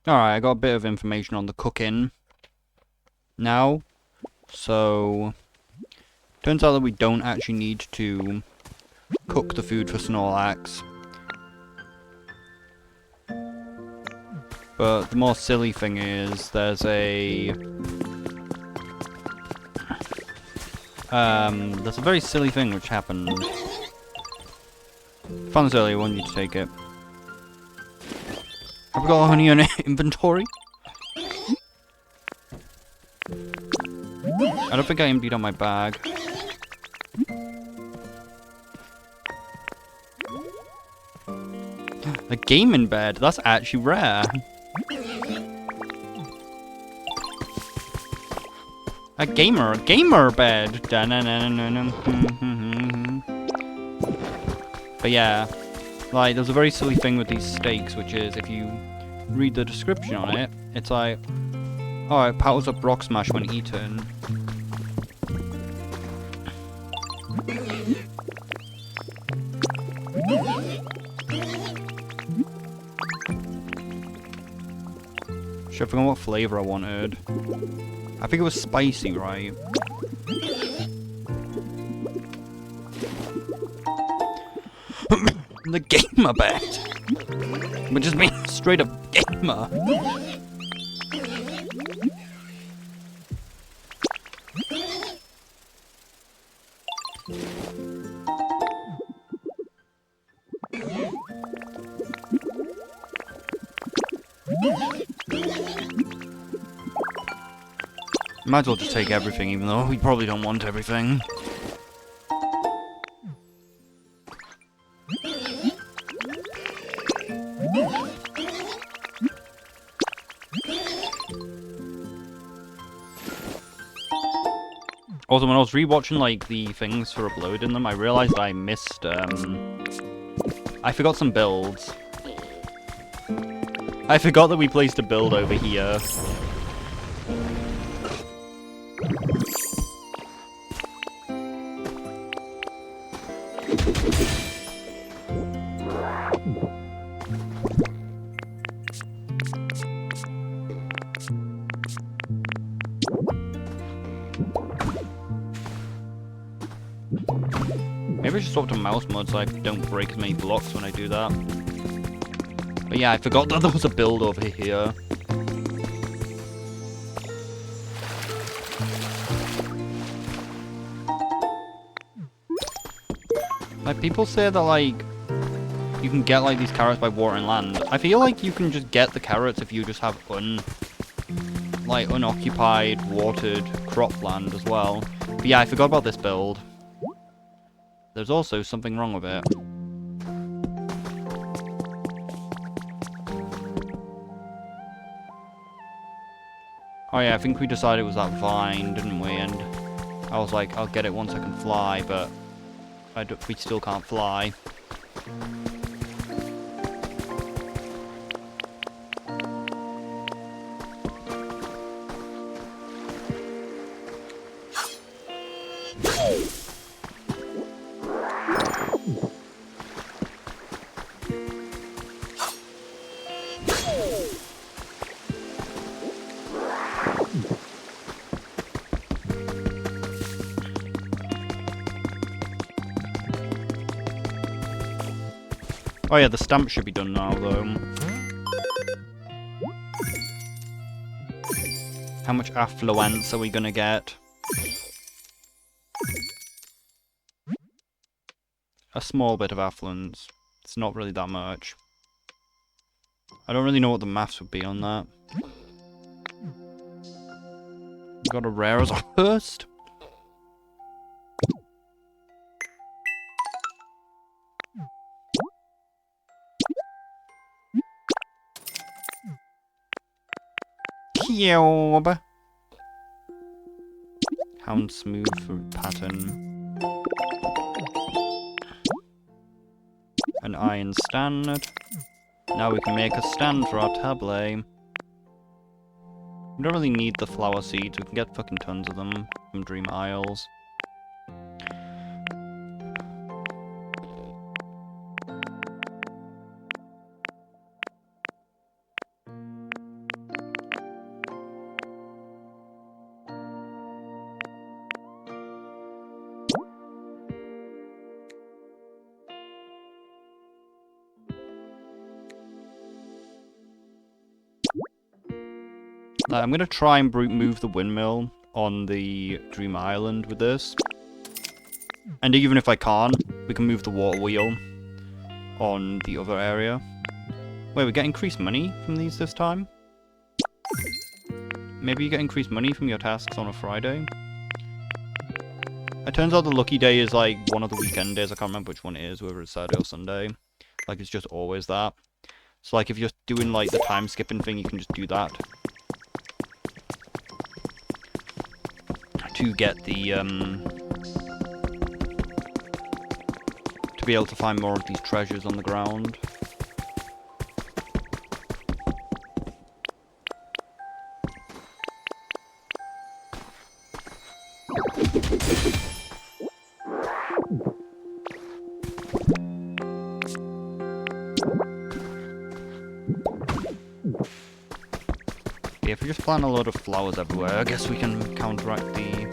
Alright, I got a bit of information on the cooking now. So, turns out that we don't actually need to cook the food for Snorlax. But the more silly thing is, there's a very silly thing which happened. Found this earlier, I want you to take it. Have we got honey in inventory? I don't think I emptied out my bag. A gaming bed? That's actually rare. A gamer bed. But yeah, like there's a very silly thing with these steaks, which is if you read the description on it, it's like, oh, it powers up rock smash when eaten. Should I forget what flavor I wanted? I think it was spicy, right? The gamer bed, which just means straight up gamer. Might as well just take everything, even though we probably don't want everything. Also, when I was rewatching like the things for uploading them, I realized I missed. I forgot some builds. I forgot that we placed a build over here. Maybe I should swap to mouse mode so I don't break as many blocks when I do that. But yeah, I forgot that there was a build over here. Like, people say that, like, you can get, like, these carrots by watering land. I feel like you can just get the carrots if you just have unoccupied, watered cropland as well. But yeah, I forgot about this build. There's also something wrong with it. Oh yeah, I think we decided it was that vine, didn't we? And I was like, I'll get it once I can fly, but we still can't fly. Oh yeah, the stamp should be done now, though. How much affluence are we gonna get? A small bit of affluence. It's not really that much. I don't really know what the maths would be on that. Got a rare as our first? Cube. Hound smooth pattern. An iron stand. Now we can make a stand for our tablet. We don't really need the flower seeds, we can get fucking tons of them from Dream Isles. I'm gonna try and move the windmill on the Dream Island with this. And even if I can't, we can move the water wheel on the other area. Wait, we get increased money from these this time? Maybe you get increased money from your tasks on a Friday? It turns out the lucky day is like one of the weekend days. I can't remember which one it is, whether it's Saturday or Sunday. Like, it's just always that. So, like, if you're doing, like, the time skipping thing, you can just do that. To get the, to be able to find more of these treasures on the ground. Yeah, if we just plant a load of flowers everywhere, I guess we can counteract the...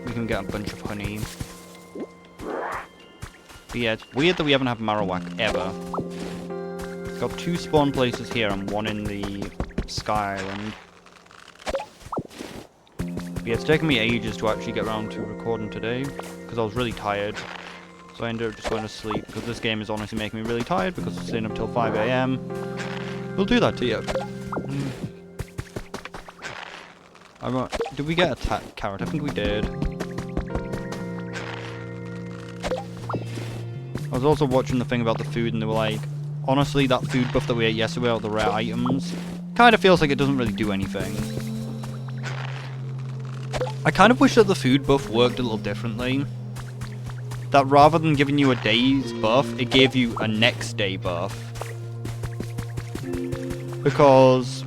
We can get a bunch of honey. But yeah, it's weird that we haven't had Marowak ever. It's got 2 spawn places here and 1 in the Sky Island. But yeah, it's taken me ages to actually get around to recording today, because I was really tired. So I ended up just going to sleep, because this game is honestly making me really tired, because it's staying up till 5 AM. We'll do that to you. Did we get a carrot? I think we did. I was also watching the thing about the food, and they were like, honestly, that food buff that we ate yesterday about the rare items kind of feels like it doesn't really do anything. I kind of wish that the food buff worked a little differently. That rather than giving you a day's buff, it gave you a next day buff. Because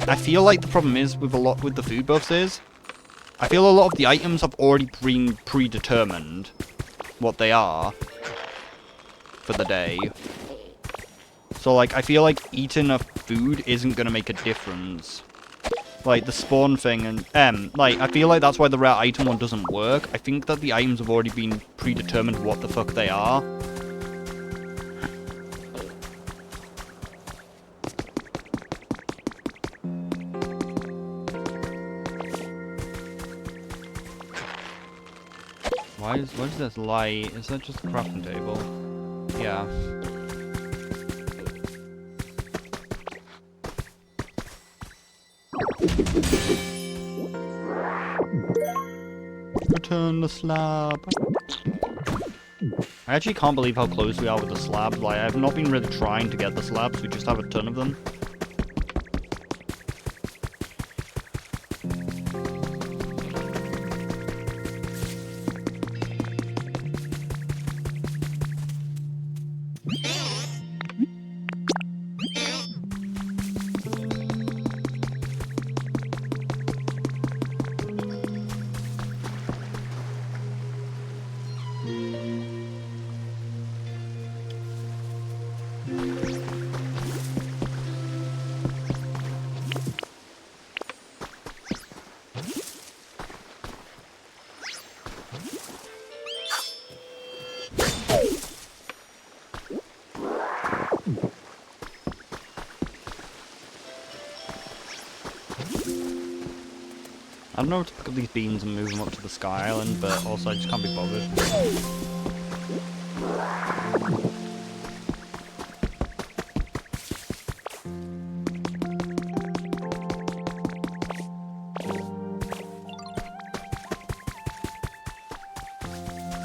I feel like the problem is with the food buffs is, I feel a lot of the items have already been predetermined what they are for the day. So like, I feel like eating a food isn't gonna make a difference. Like the spawn thing and like I feel like that's why the rare item one doesn't work. I think that the items have already been predetermined what the fuck they are. What is this light? Is that just a crafting table? Yeah. Return the slab. I actually can't believe how close we are with the slabs. Like, I've not been really trying to get the slabs, we just have a ton of them. I don't know to pick up these beans and move them up to the Sky Island, but also I just can't be bothered.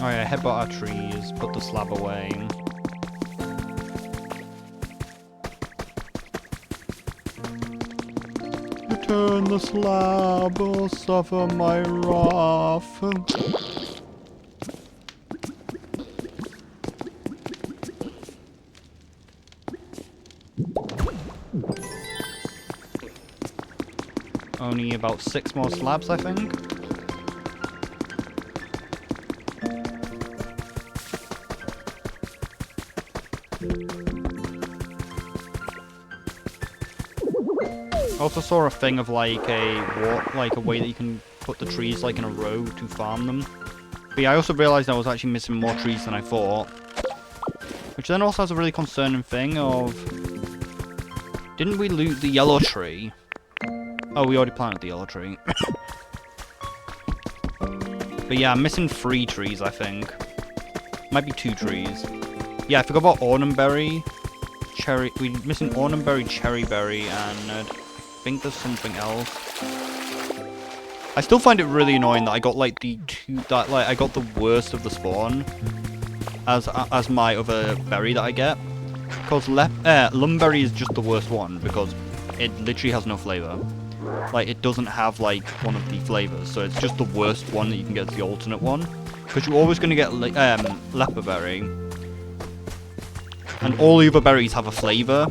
Oh yeah, headbutt our trees, put the slab away. Return the slab, or suffer my wrath. Only about 6 more slabs, I think. I also saw a thing of like a way that you can put the trees like in a row to farm them. But yeah, I also realised I was actually missing more trees than I thought. Which then also has a really concerning thing of... Didn't we loot the yellow tree? Oh, we already planted the yellow tree. But yeah, I'm missing 3 trees, I think. Might be 2 trees. Yeah, I forgot about Ornamberry. Cherry. We're missing Ornamberry, Cherryberry, and I think there's something else. I still find it really annoying that I got like I got the worst of the spawn as my other berry that I get. Because Lumberry is just the worst one because it literally has no flavor. Like, it doesn't have like one of the flavors, so it's just the worst one that you can get as the alternate one. Because you're always going to get Leperberry, and all the other berries have a flavor,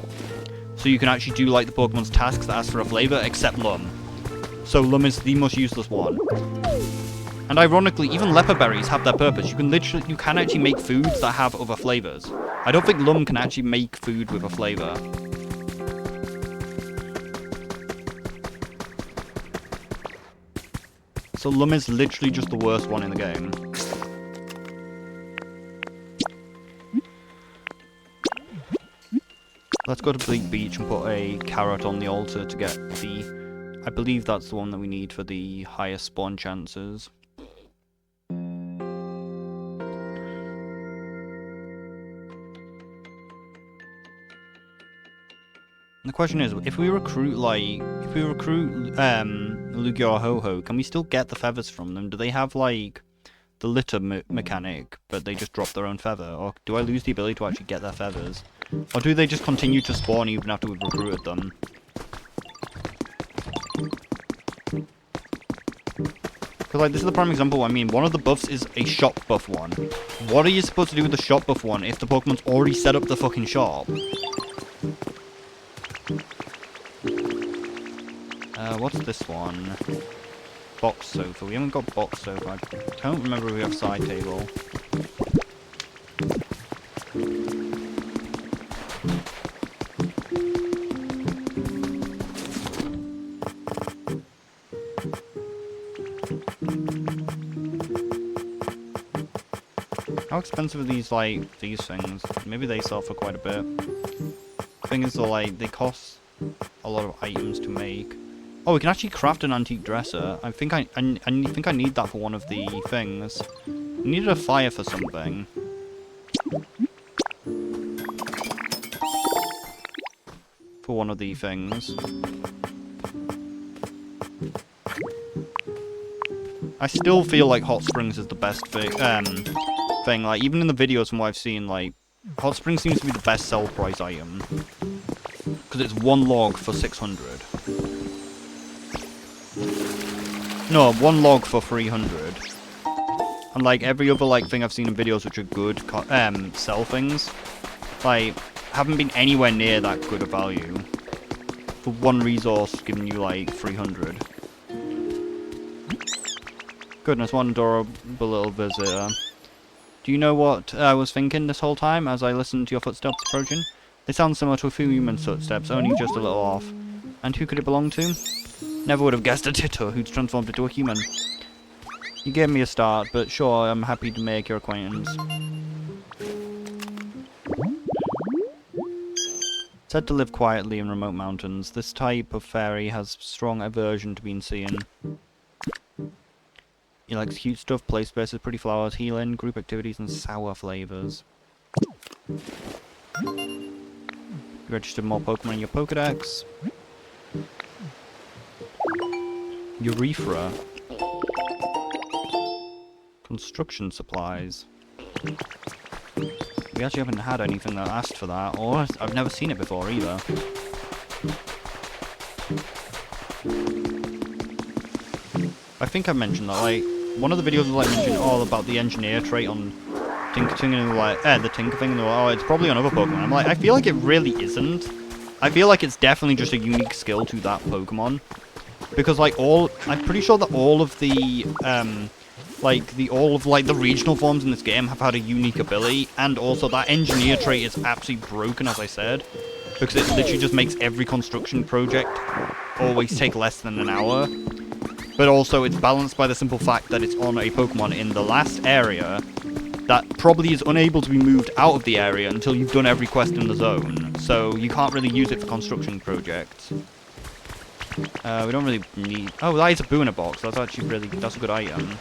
so you can actually do like the Pokemon's tasks that ask for a flavor, except Lum. So Lum is the most useless one. And ironically, even Leperberries have their purpose. You can actually make foods that have other flavors. I don't think Lum can actually make food with a flavor. So Lum is literally just the worst one in the game. Let's go to Bleak Beach and put a carrot on the altar to get the... I believe that's the one that we need for the highest spawn chances. The question is, if we recruit Lugia or Ho-Ho, can we still get the feathers from them? Do they have like the litter mechanic, but they just drop their own feather? Or do I lose the ability to actually get their feathers? Or do they just continue to spawn even after we've recruited them? Because like, this is the prime example. I mean, one of the buffs is a shop buff one. What are you supposed to do with the shop buff one if the Pokemon's already set up the fucking shop? What's this one? Box sofa. We haven't got box sofa. I don't remember if we have side table. How expensive are these things? Maybe they sell for quite a bit. The thing is, though, like, they cost a lot of items to make. Oh, we can actually craft an antique dresser. I think I need that for one of the things. I needed a fire for something. For one of the things. I still feel like Hot Springs is the best thing. Like, even in the videos from what I've seen, like, Hot Springs seems to be the best sell price item. Because it's 1 log for 600. No, 1 log for 300. And like every other thing I've seen in videos which are good sell things, like, haven't been anywhere near that good of value. For 1 resource giving you like 300. Goodness, what an adorable little visitor. Do you know what I was thinking this whole time as I listened to your footsteps approaching? They sound similar to a few human footsteps, only just a little off. And who could it belong to? Never would have guessed a Ditto who'd transformed into a human. You gave me a start, but sure, I'm happy to make your acquaintance. Said to live quietly in remote mountains, this type of fairy has strong aversion to being seen. He likes cute stuff, play spaces, pretty flowers, healing, group activities, and sour flavors. You registered more Pokemon in your Pokedex. Urethra. Construction supplies. We actually haven't had anything that asked for that, or I've never seen it before either. I think I mentioned that, like, one of the videos was mentioning all about the engineer trait on Tinkating, and the Tinker thing, and they were like, oh, it's probably on other Pokemon. I'm like, I feel like it really isn't. I feel like it's definitely just a unique skill to that Pokemon. Because, like, I'm pretty sure that all of the, the regional forms in this game have had a unique ability, and also that engineer trait is absolutely broken, as I said, because it literally just makes every construction project always take less than an hour. But also, it's balanced by the simple fact that it's on a Pokemon in the last area that probably is unable to be moved out of the area until you've done every quest in the zone, so you can't really use it for construction projects. We don't really need... Oh, that is a Boona box. That's actually really... That's a good item.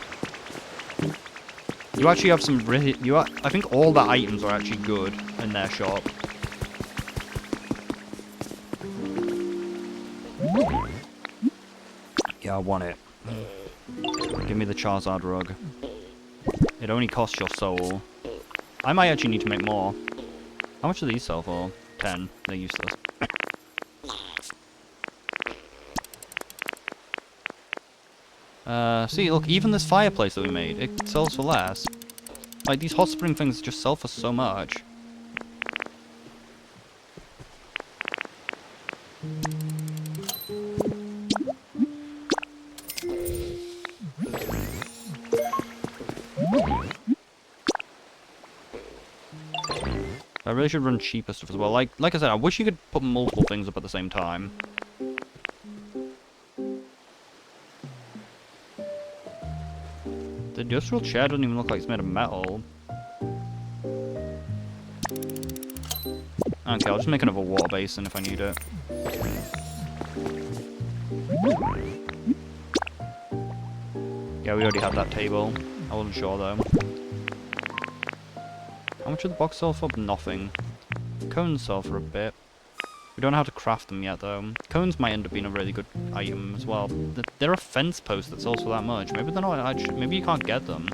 You actually have some really... I think all the items are actually good in their shop. Yeah, I want it. Give me the Charizard rug. It only costs your soul. I might actually need to make more. How much do these sell for? 10. They're useless. See, look, even this fireplace that we made, it sells for less. Like, these hot spring things just sell for so much. I really should run cheaper stuff as well. Like I said, I wish you could put multiple things up at the same time. The industrial chair doesn't even look like it's made of metal. Okay, I'll just make another water basin if I need it. Yeah, we already had that table. I wasn't sure though. How much did the box sell for? Nothing. Cones sell for a bit. We don't know how to craft them yet though. Cones might end up being a really good item as well. There are fence posts that sells for that much. Maybe they're not actually, maybe you can't get them.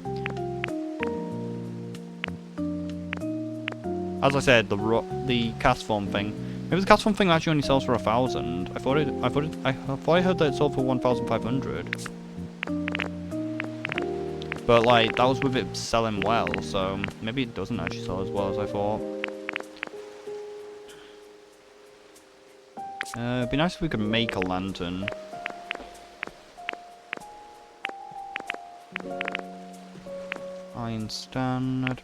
As I said, the cast form thing. Maybe the cast form thing actually only sells for 1,000. I thought I heard that it sold for 1,500. But like that was with it selling well, so maybe it doesn't actually sell as well as I thought. It'd be nice if we could make a lantern. Iron standard.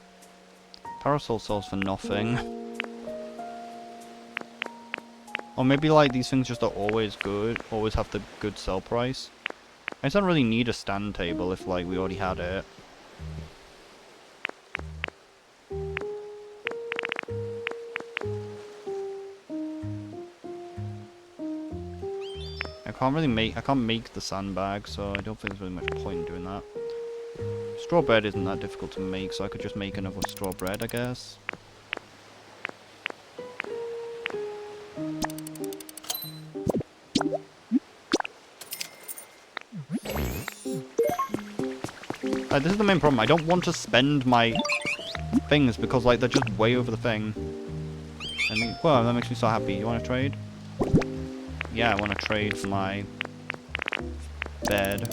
Parasol sells for nothing. Or maybe like these things just are always good, always have the good sell price. I just don't really need a stand table if like we already had it. I can't make the sandbag, so I don't think there's really much point in doing that. Straw bread isn't that difficult to make, so I could just make another straw bread, I guess. This is the main problem. I don't want to spend my things because like they're just way over the thing. I mean, well, that makes me so happy. You want to trade? Yeah, I want to trade for my bed.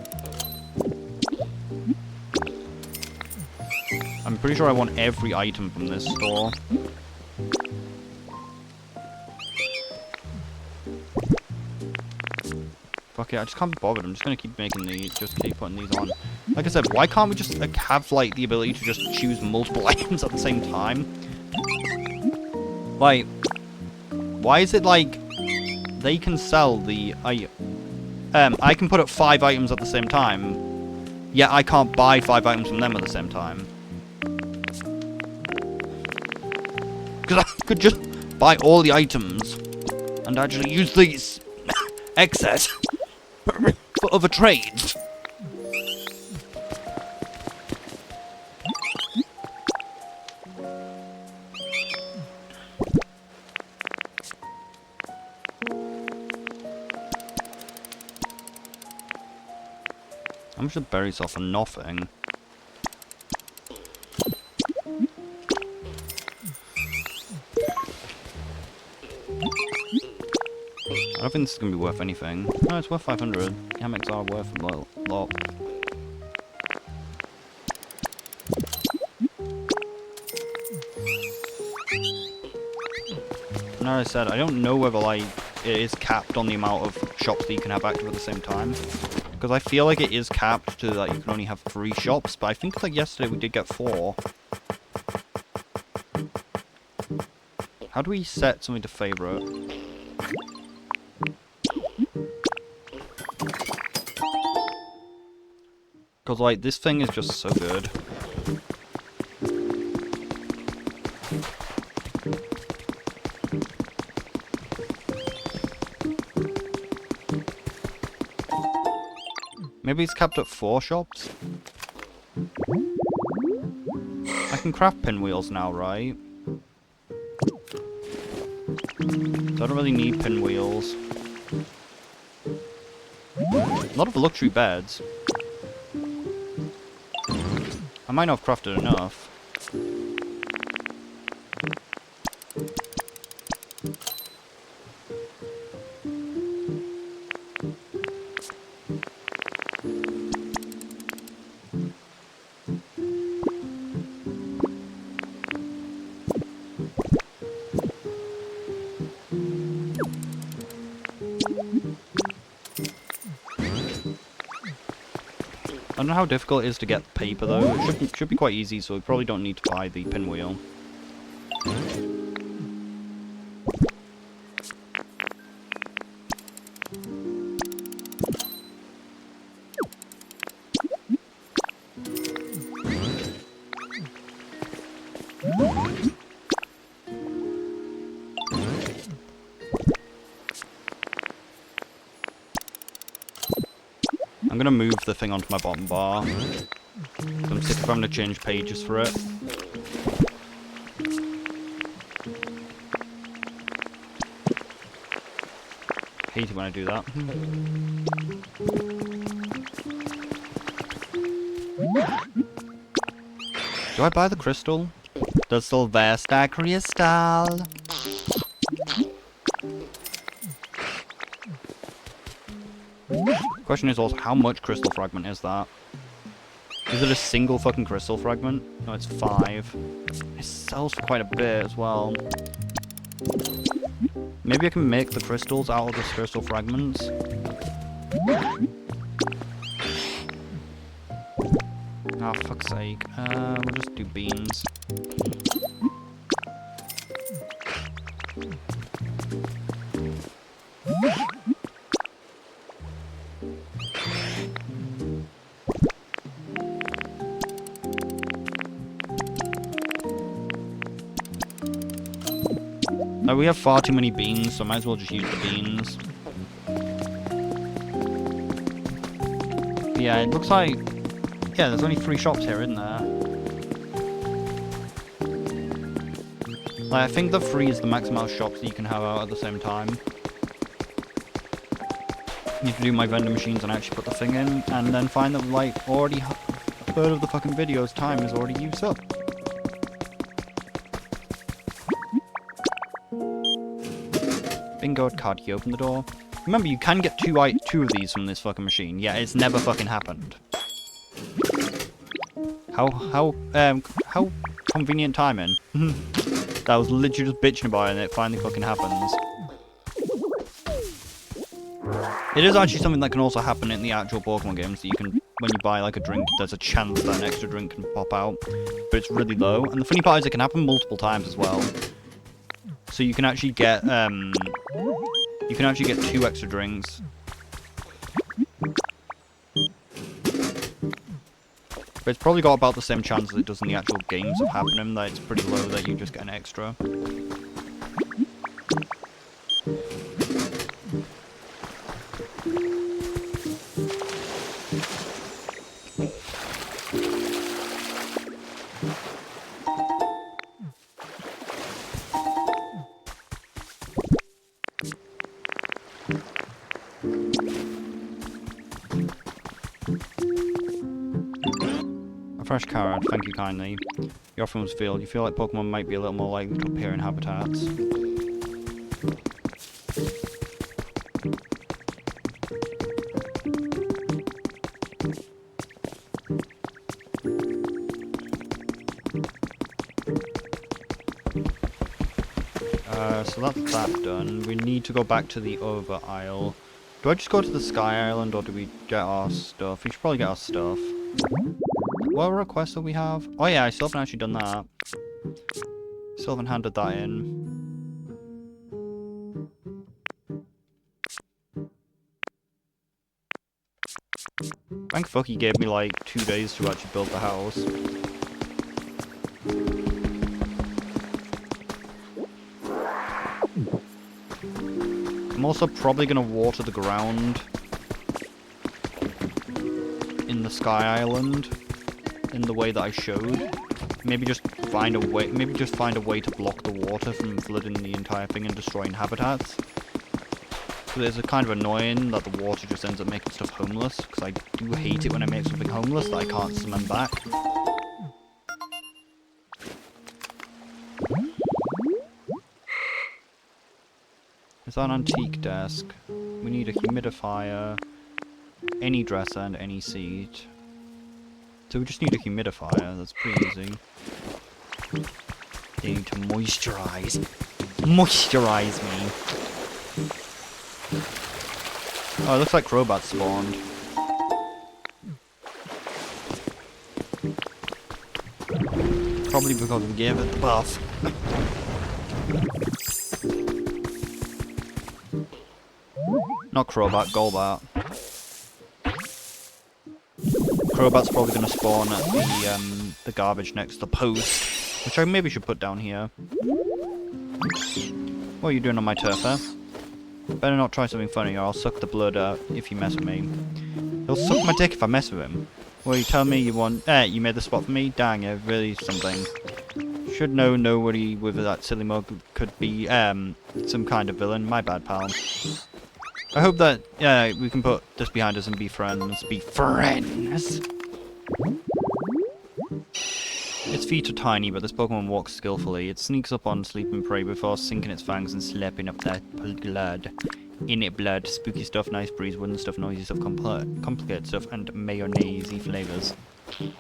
I'm pretty sure I want every item from this store. Fuck it, I just can't be bothered. I'm just gonna keep making these, just keep putting these on. Like I said, why can't we just like, have like the ability to just choose multiple items at the same time? Like, why is it like they can sell the I can put up 5 items at the same time, yet I can't buy 5 items from them at the same time? Because I could just buy all the items and actually use these excess for other trades. How much did berries sell for? Nothing. I don't think this is going to be worth anything. No, it's worth 500. Hammocks are worth a lot. And as I said, I don't know whether like it is capped on the amount of shops that you can have active at the same time. Because I feel like it is capped to like you can only have 3 shops, but I think like yesterday we did get 4. How do we set something to favorite? Because like this thing is just so good. Maybe it's capped at 4 shops? I can craft pinwheels now, right? So I don't really need pinwheels. A lot of luxury beds. I might not have crafted enough. I don't know how difficult it is to get paper though. It should be quite easy, so we probably don't need to buy the pinwheel. I'm gonna move the thing onto my bottom bar. I'm sick of having to change pages for it. Hate it when I do that. Do I buy the crystal? The Sylvester crystal. Question is also, how much crystal fragment is that? Is it a single fucking crystal fragment? No, it's 5. It sells for quite a bit as well. Maybe I can make the crystals out of the crystal fragments. Oh, fuck's sake. We'll just do beans. No, we have far too many beans, so I might as well just use the beans. Yeah, it looks like... Yeah, there's only 3 shops here, isn't there? Like, I think the 3 is the max amount of shops that you can have out at the same time. I need to do my vending machines and actually put the thing in, and then find that, like, already a third of the fucking video's time is already used up. Bingo card, you open the door. Remember, you can get two of these from this fucking machine. Yeah, it's never fucking happened. How convenient timing. That was literally just bitching about it and it finally fucking happens. It is actually something that can also happen in the actual Pokemon games, that you can, when you buy like a drink, there's a chance that an extra drink can pop out, but it's really low. And the funny part is it can happen multiple times as well. So you can actually get 2 extra drinks. But it's probably got about the same chance as it does in the actual games of happening, that it's pretty low that you just get an extra. Fresh carrot, thank you kindly. Your offering was filled. You feel like Pokemon might be a little more likely to appear in habitats. So that's that done. We need to go back to the over isle. Do I just go to the Sky Island or do we get our stuff? We should probably get our stuff. What requests do we have? Oh yeah, I still haven't actually done that. Still haven't handed that in. Thank fuck he gave me like 2 days to actually build the house. I'm also probably gonna water the ground. the Sky Island in the way that I showed. Maybe just find a way to block the water from flooding the entire thing and destroying habitats. Because it's kind of annoying that the water just ends up making stuff homeless, because I do hate it when I make something homeless that I can't summon back. Is that an antique desk? We need a humidifier, any dresser, and any seat. So we just need a humidifier, that's pretty easy. They need to moisturize. Moisturize me. Oh, it looks like Crowbats spawned. Probably because we gave it the buff. Not Crowbat, Golbat. Crowbat's probably going to spawn at the garbage next to the post, which I maybe should put down here. What are you doing on my turf, eh? Better not try something funny or I'll suck the blood out if you mess with me. He'll suck my dick if I mess with him. Well, you tell me you want... you made the spot for me? Dang, it really something. Should know nobody with that silly mug could be some kind of villain. My bad, pal. I hope that we can put this behind us and be friends. Be friends! Its feet are tiny, but this Pokemon walks skillfully. It sneaks up on sleeping prey before sinking its fangs and slapping up that blood. In it blood, spooky stuff, nice breeze, wooden stuff, noisy stuff, complicated stuff, and mayonnaise-y flavors. You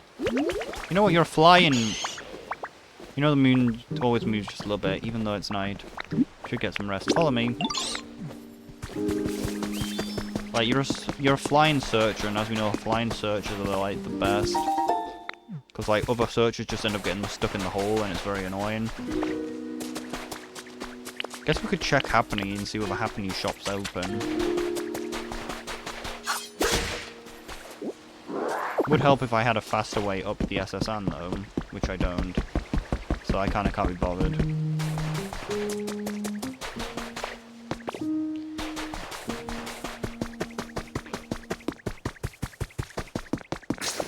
know what, you're flying... You know the moon always moves just a little bit, even though it's night. Should get some rest. Follow me. Like, you're a flying searcher, and as we know, flying searchers are like the best. Because like other searchers just end up getting stuck in the hole, and it's very annoying. Guess we could check Happiny and see whether Happiny shop's open. Would help if I had a faster way up the SSN though, which I don't. So I kinda can't be bothered.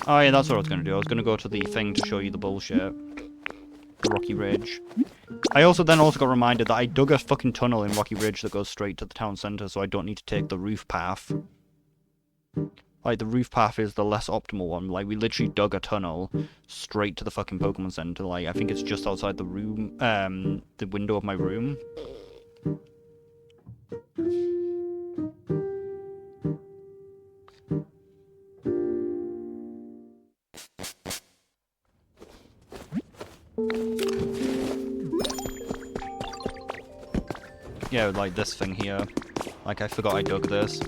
Oh yeah, that's what I was going to do. I was going to go to the thing to show you the bullshit. The Rocky Ridge. I also got reminded that I dug a fucking tunnel in Rocky Ridge that goes straight to the town centre, so I don't need to take the roof path. Like, the roof path is the less optimal one. Like, we literally dug a tunnel straight to the fucking Pokemon Center. Like, I think it's just outside the room, the window of my room. Yeah, like this thing here. Like, I forgot I dug this.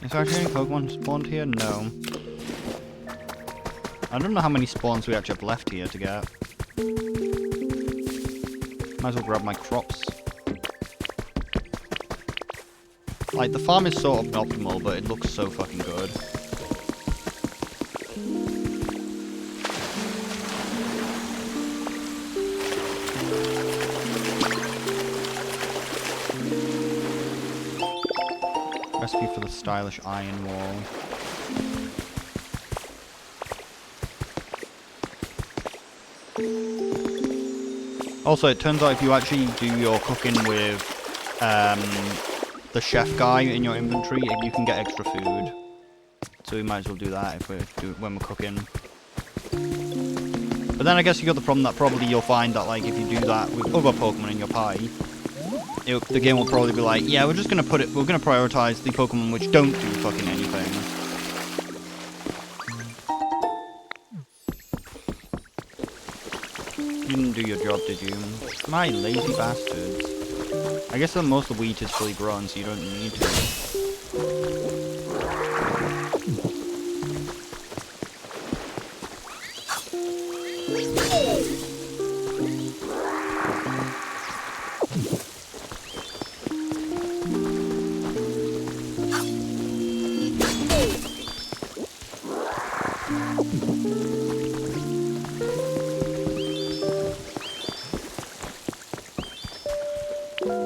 Is there actually any Pokemon spawned here? No. I don't know how many spawns we actually have left here to get. Might as well grab my crops. Like, the farm is sort of optimal, but it looks so fucking good. Recipe for the stylish iron wall. Also, it turns out if you actually do your cooking with the chef guy in your inventory, you can get extra food. So we might as well do that if when we're cooking. But then I guess you got the problem that probably you'll find that like if you do that with other Pokemon in your pie, the game will probably be like, yeah, we're gonna prioritize the Pokemon which don't do fucking anything. You didn't do your job, did you? My lazy bastards. I guess that most of the wheat is fully grown, so you don't need to. Imagine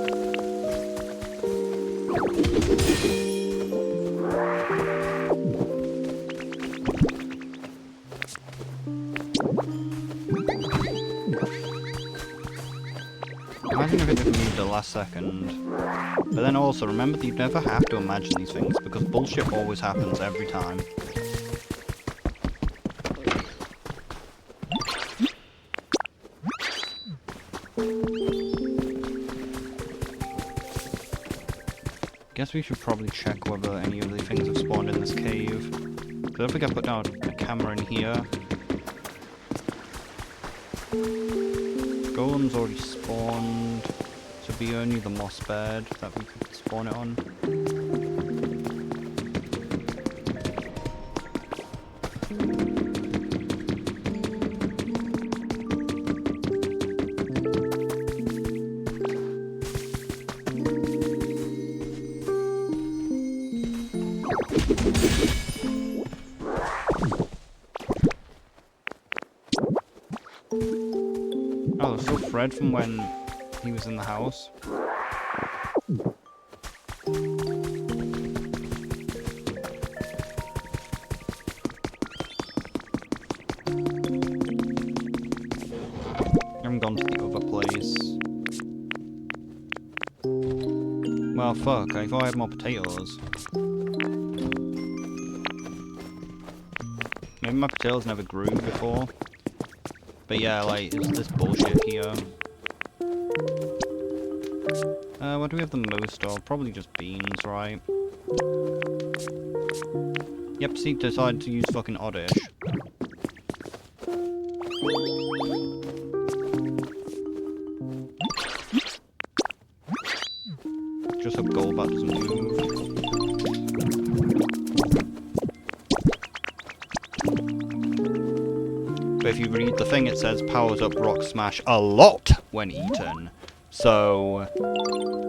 if it didn't move the last second. But then also, remember that you never have to imagine these things, because bullshit always happens every time. Guess we should probably check whether any of the things have spawned in this cave. So if we can put down a camera in here. Golem's already spawned. So it'd be only the moss bed that we could spawn it on. Oh, there's still Fred from when he was in the house. I haven't gone to the other place. Well, fuck, I thought I had more potatoes. Maybe my potatoes never grew before. But yeah, like, it's this bullshit here. What do we have the most of? Probably just beans, right? Yep, see, decided to use fucking oddish. Just hope Goldbat doesn't move. But if you read the thing, it says powers up rock smash a lot when eaten. So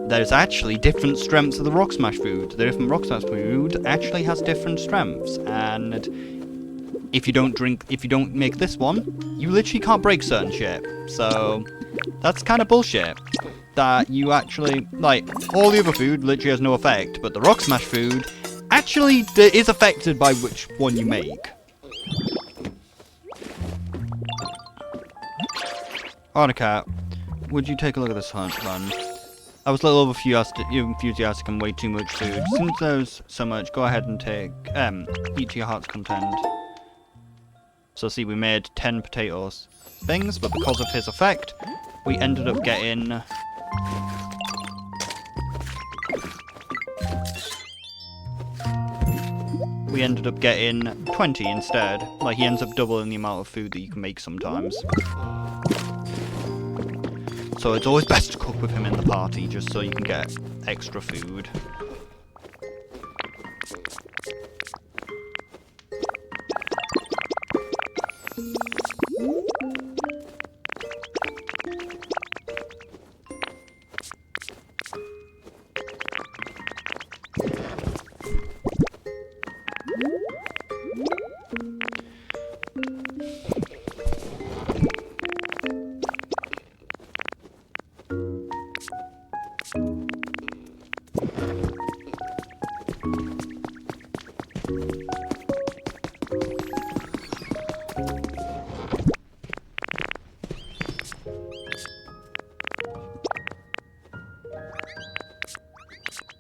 there's actually different strengths of the rock smash food. The different rock smash food actually has different strengths, and if you don't make this one, you literally can't break certain shit. So that's kind of bullshit. That you actually, like, all the other food literally has no effect, but the rock smash food actually is affected by which one you make. Articat, would you take a look at this hunt, man? I was a little enthusiastic and way too much food. Since there's so much, go ahead and take, eat to your heart's content. So see, we made 10 potatoes things, but because of his effect, we ended up getting... We ended up getting 20 instead. Like, he ends up doubling the amount of food that you can make sometimes. So it's always best to cook with him in the party, just so you can get extra food.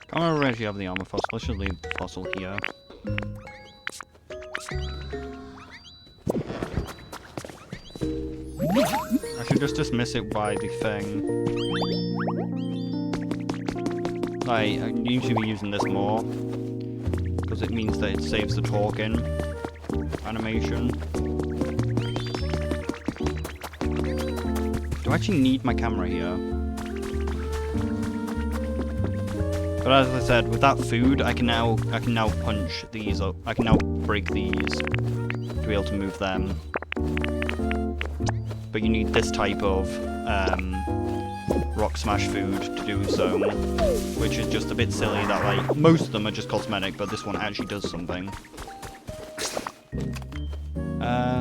I don't already have the armor fossil. I should leave the fossil here. I should just dismiss it by the thing. Like, I usually be using this more, because it means that it saves the talking animation. Do I actually need my camera here? But as I said, with that food, I can now punch these up. I can now break these to be able to move them. But you need this type of rock smash food to do so, which is just a bit silly that, like, most of them are just cosmetic, but this one actually does something.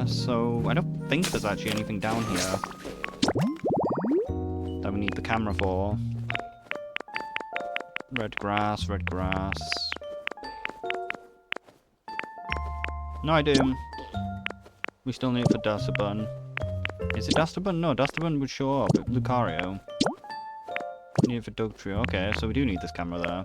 So I don't think there's actually anything down here that we need the camera for. Red grass, red grass. No, I do. We still need it for Dastabun. Is it Dastabun? No, Dastabun would show up. Lucario. Need it for Dugtrio. Okay, so we do need this camera there.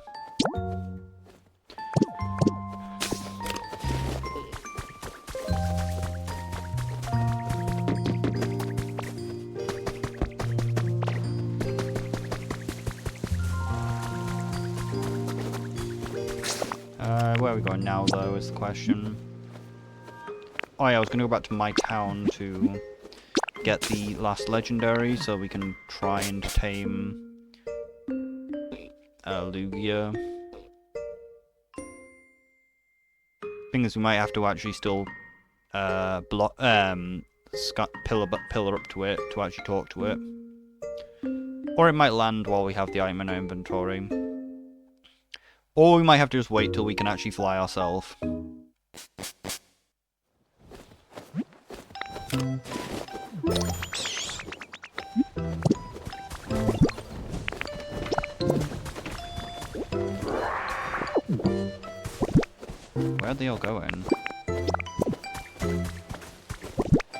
Where are we going now, though, is the question. Oh yeah, I was going to go back to my town to get the last legendary, so we can try and tame Lugia. Thing is, we might have to actually still pillar up to it to actually talk to it. Or it might land while we have the item in our inventory. Or we might have to just wait till we can actually fly ourselves. Where are they all going?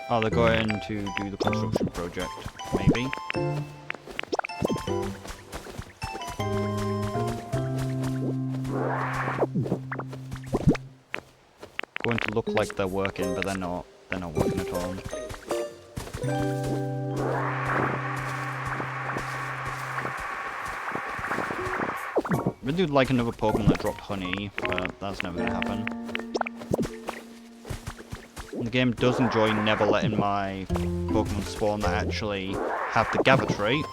Oh, they're going to do the construction project, maybe. Going to look like they're working, but they're not. They're not working at all. Really would like another Pokemon that dropped honey, but that's never gonna happen. The game does enjoy never letting my Pokemon spawn that actually have the gather trait.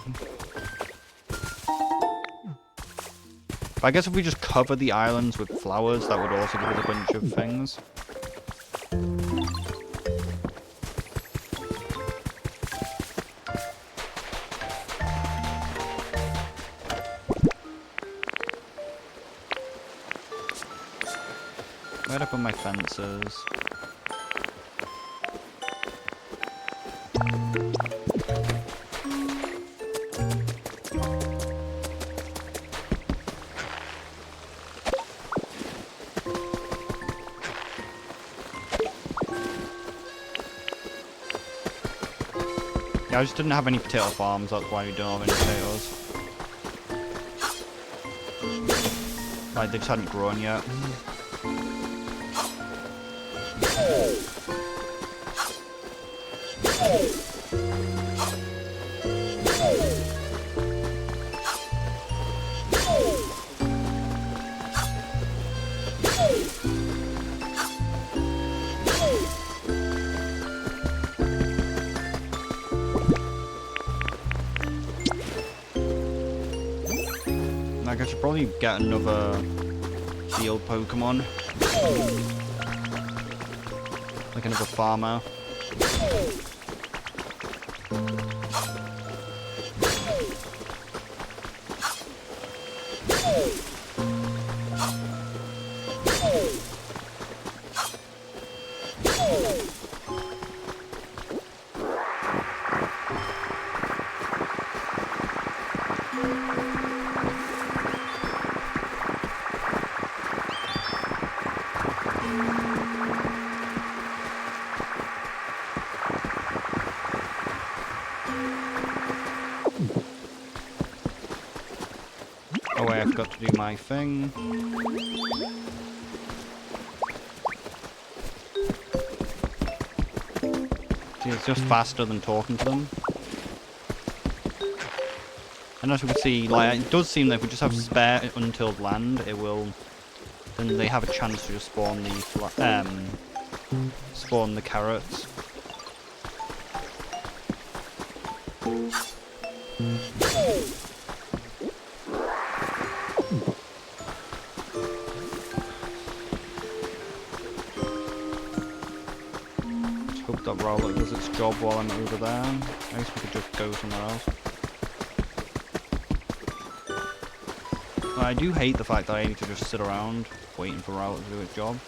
But I guess if we just cover the islands with flowers, that would also give us a bunch of things. Where'd I put my fences? Yeah, I just didn't have any potato farms, that's why we don't have any potatoes. Like, they just hadn't grown yet. Like, I should probably get another field Pokemon. Like another farmer. Oh wait, I forgot to do my thing. See, it's just faster than talking to them. And as we can see, like, it does seem that if we just have spare untilled land, it will... Then they have a chance to just spawn the carrots. Hope that Rowlet does its job while I'm over there. I guess we could just go somewhere else. But I do hate the fact that I need to just sit around waiting for Rowlet to do its job.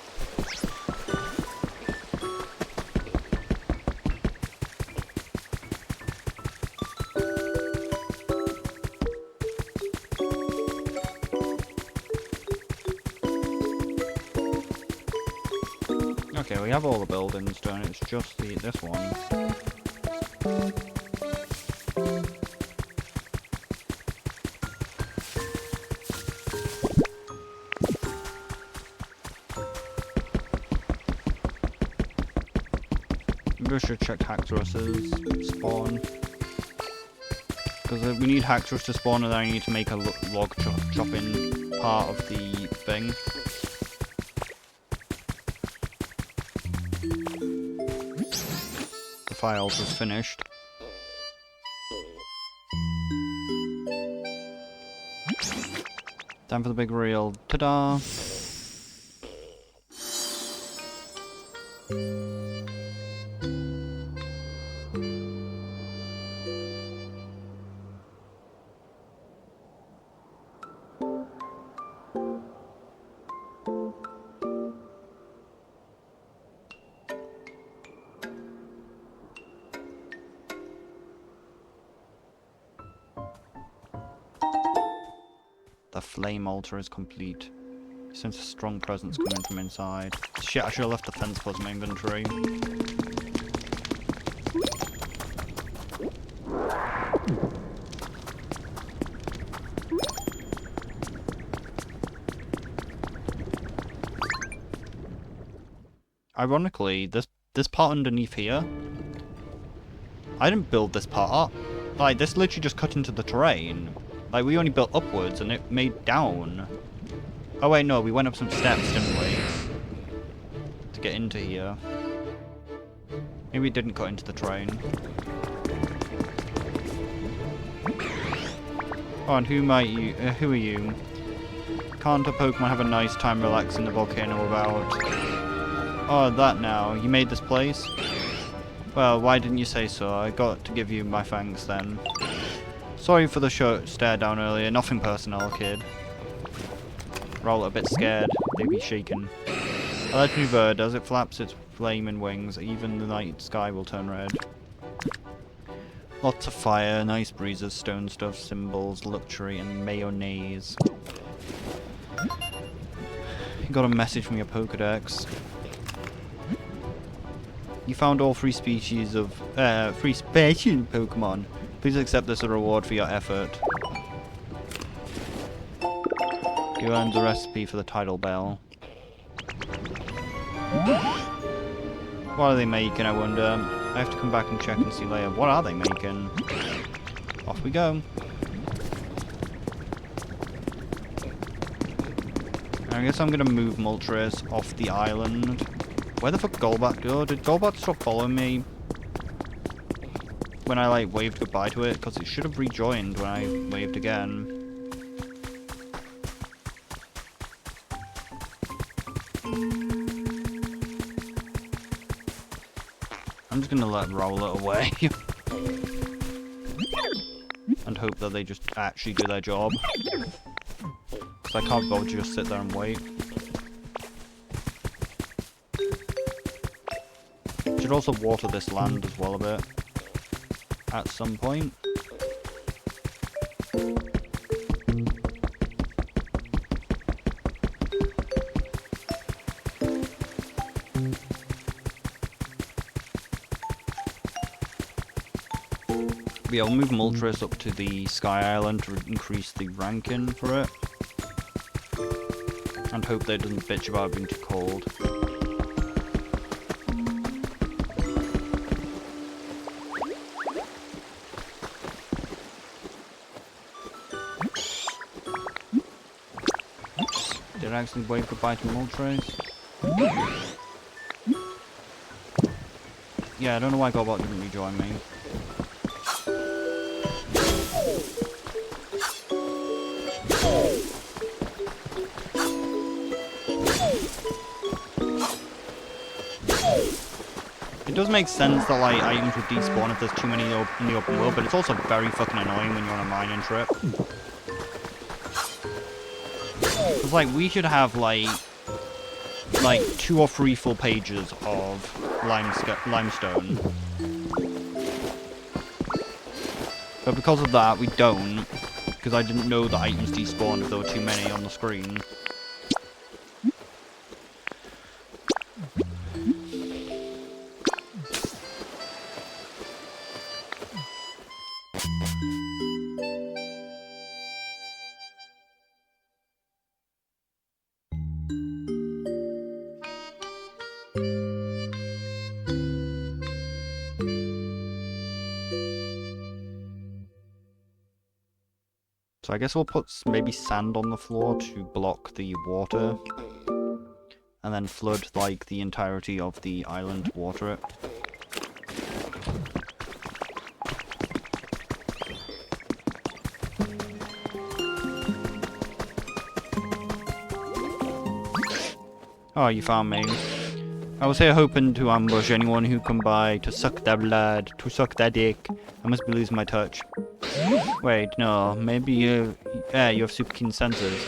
Okay, we have all the buildings done, it's just this one. Maybe I should check Hacktorus's spawn. Because we need Hacktorus to spawn and then I need to make a log chopping part of the thing. The fire altar's finished. Time for the big reel. Ta-da! The flame altar is complete. Sense a strong presence coming from inside. Shit, I should have left the fence plus my inventory. Ironically, this part underneath here, I didn't build this part up. Like, this literally just cut into the terrain. Like, we only built upwards and it made down. Oh wait, no, we went up some steps, didn't we? To get into here. Maybe it didn't cut into the terrain. Oh, and who are you? Can't a Pokemon have a nice time relaxing the volcano without... Oh, that now. You made this place? Well, why didn't you say so? I got to give you my thanks then. Sorry for the short stare down earlier. Nothing personal, kid. Roll a bit scared. They be shaken. A legendary bird, as it flaps its flaming wings, even the night sky will turn red. Lots of fire, nice breezes, stone stuff, symbols, luxury, and mayonnaise. You got a message from your Pokedex. You found all three species of Pokemon. Please accept this as a reward for your effort. You earned the recipe for the tidal bell. What are they making, I wonder? I have to come back and check and see later. What are they making? Off we go. I guess I'm gonna move multraS off the island. Where the fuck Golbat go? Did Golbat stop following me when I like waved goodbye to it? Because it should have rejoined when I waved again. I'm just gonna let it roll it away. And hope that they just actually do their job. Because I can't bother to just sit there and wait. Should also water this land as well a bit. At some point. Yeah, I'll move multraS up to the Sky Island to increase the ranking for it. And hope that it doesn't bitch about being too cold. Did I actually wave goodbye to multraS? Yeah, I don't know why Golbat didn't rejoin me. It does make sense that like items would despawn if there's too many in the open world, but it's also very fucking annoying when you're on a mining trip. It's like we should have like 2 or 3 full pages of limestone. But because of that, we don't. Because I didn't know that items despawned if there were too many on the screen. So I guess we'll put maybe sand on the floor to block the water. And then flood, like, the entirety of the island to water it. Oh, you found me. I was here hoping to ambush anyone who come by to suck their blood, to suck their dick. I must be losing my touch. Wait, no, maybe you have super keen senses.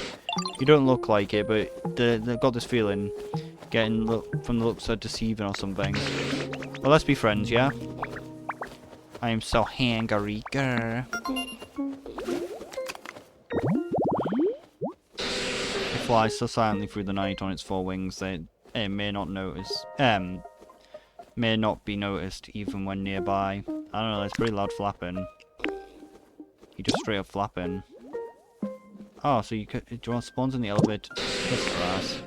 You don't look like it, but I've got this feeling. Getting from the looks are deceiving or something. Well, let's be friends, yeah? I am so hungry, girl. It flies so silently through the night on its four wings that it may not be noticed even when nearby. I don't know, it's pretty loud flapping. You just straight up flapping. Oh, so do you want spawns in the elevator? Kiss grass.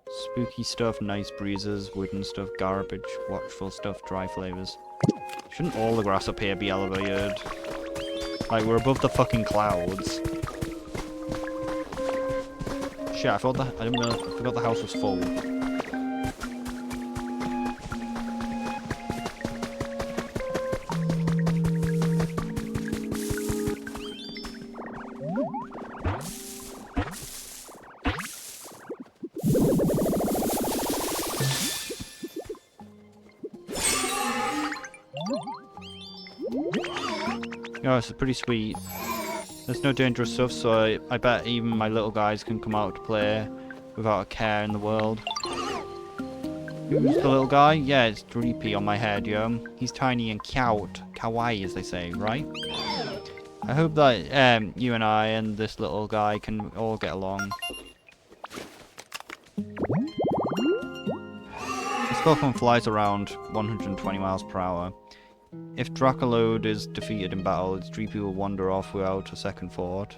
Spooky stuff, nice breezes, wooden stuff, garbage, watchful stuff, dry flavors. Shouldn't all the grass up here be elevated? Like, we're above the fucking clouds. Shit, I forgot the house was full. Oh, it's pretty sweet. There's no dangerous stuff, so I bet even my little guys can come out to play without a care in the world. Who's the little guy? Yeah, it's Dreepy on my head, yo. He's tiny and cute. Kawaii, as they say, right? I hope that you and I and this little guy can all get along. This Pokemon flies around 120 miles per hour. If Dracolode is defeated in battle, its Dreepy will wander off without a second thought.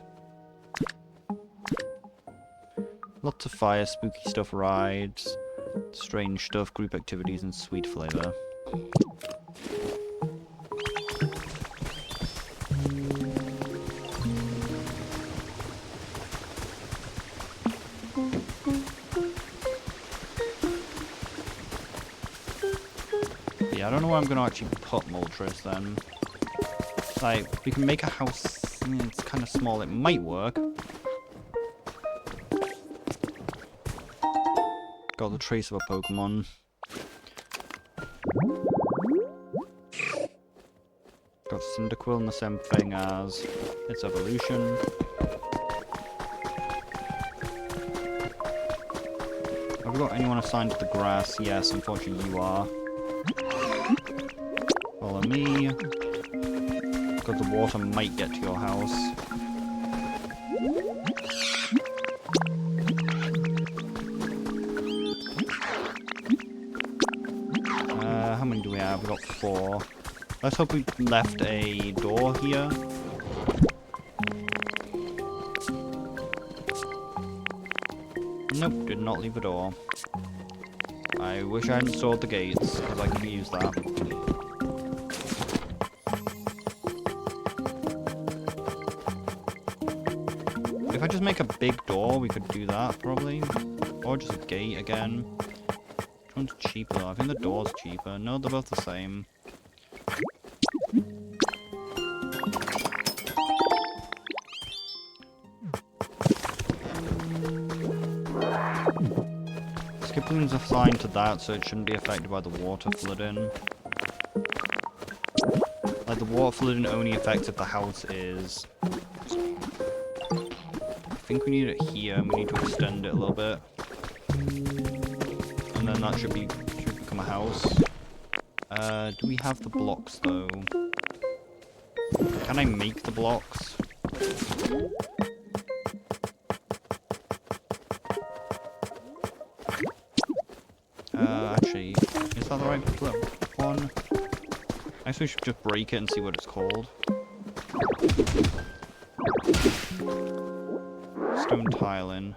Lots of fire, spooky stuff, rides, strange stuff, group activities, and sweet flavor. I don't know where I'm going to actually put multraS then. Like, we can make a house. I mean, it's kind of small. It might work. Got the trace of a Pokemon. Got Cyndaquil and the same thing as its evolution. Have we got anyone assigned to the grass? Yes, unfortunately you are. Follow me. Because the water might get to your house. How many do we have? We've got 4. Let's hope we left a door here. Nope, did not leave a door. I wish I hadn't stored the gates, because I could use that. If I just make a big door, we could do that, probably. Or just a gate again. Which one's cheaper? I think the door's cheaper. No, they're both the same. Skiploon's assigned to that, so it shouldn't be affected by the water flooding. Like, the water flooding only affects if the house is... I think we need it here, and we need to extend it a little bit. And then that should become a house. Do we have the blocks, though? Can I make the blocks? Actually, is that the right one? I guess we should just break it and see what it's called. Stone tiling.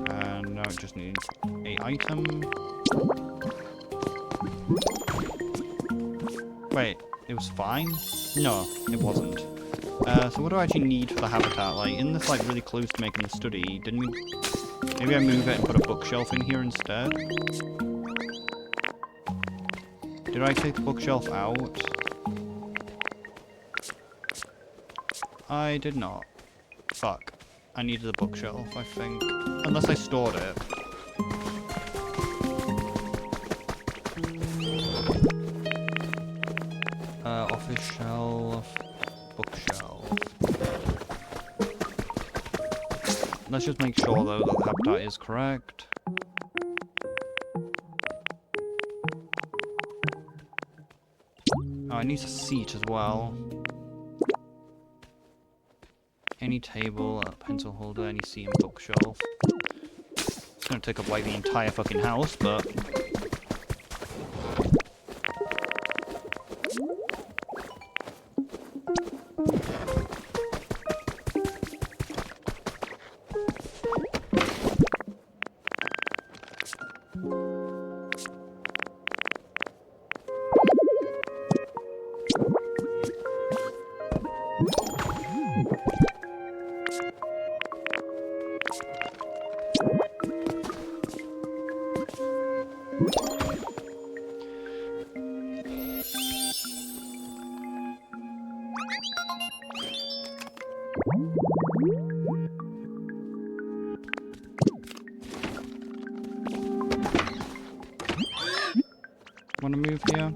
And now it just needs an item. Wait, it was fine? No, it wasn't. So what do I actually need for the habitat? Like, in this like really close to making the study, didn't we... Maybe I move it and put a bookshelf in here instead? Did I take the bookshelf out? I did not. Fuck. I needed a bookshelf, I think. Unless I stored it. Office shelf. Bookshelf. Let's just make sure though that the habitat is correct. Oh, it needs a seat as well. Any table, a pencil holder, any seat and bookshelf. It's gonna take up like the entire fucking house, but... Wanna move here?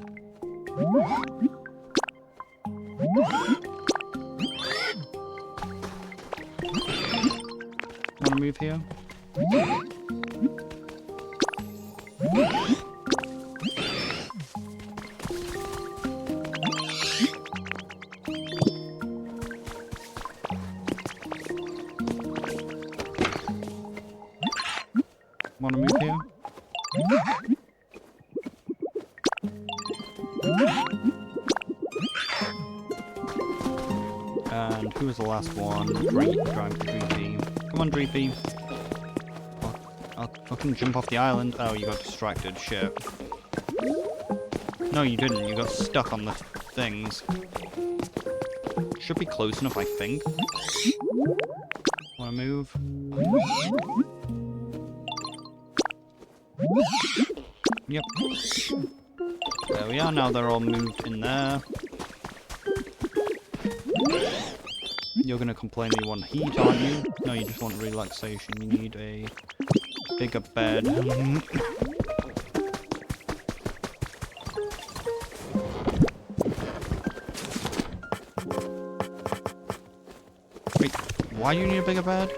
Wanna move here? Wanna move here? And who was the last one? Dreepy. Come on, Dreepy. Oh, I'll fucking jump off the island. Oh, you got distracted. Shit. No, you didn't. You got stuck on the things. Should be close enough, I think. Wanna move? Yep. There we are. Now they're all moved in there. You're gonna complain that you want heat, aren't you? No, you just want relaxation. You need a bigger bed. Wait, why do you need a bigger bed?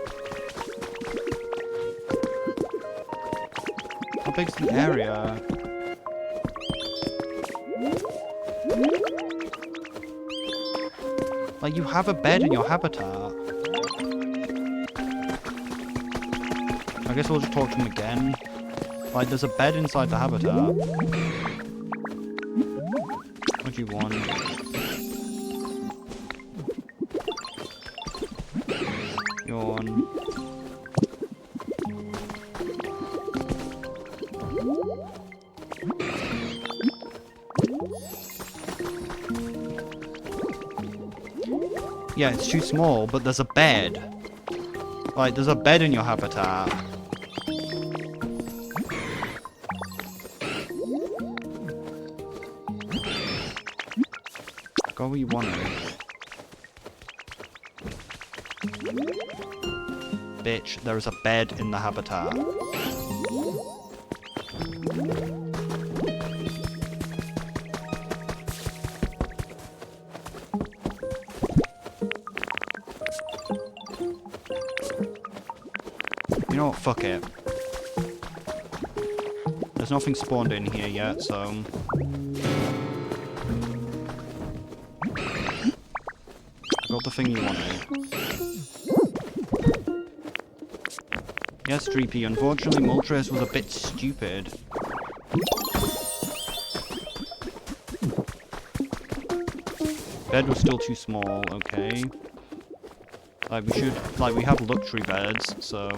How big's the area? Like, you have a bed in your habitat. I guess we'll just talk to him again. Like, there's a bed inside the habitat. What do you want? Yawn. Yeah, it's too small, but there's a bed. Like, there's a bed in your habitat. Go where you want it. Bitch, there is a bed in the habitat. You know what, fuck it. There's nothing spawned in here yet, so... Got the thing you wanted. Yes, Dreepy, unfortunately multraS was a bit stupid. Bed was still too small, okay. Like, we have luxury beds, so...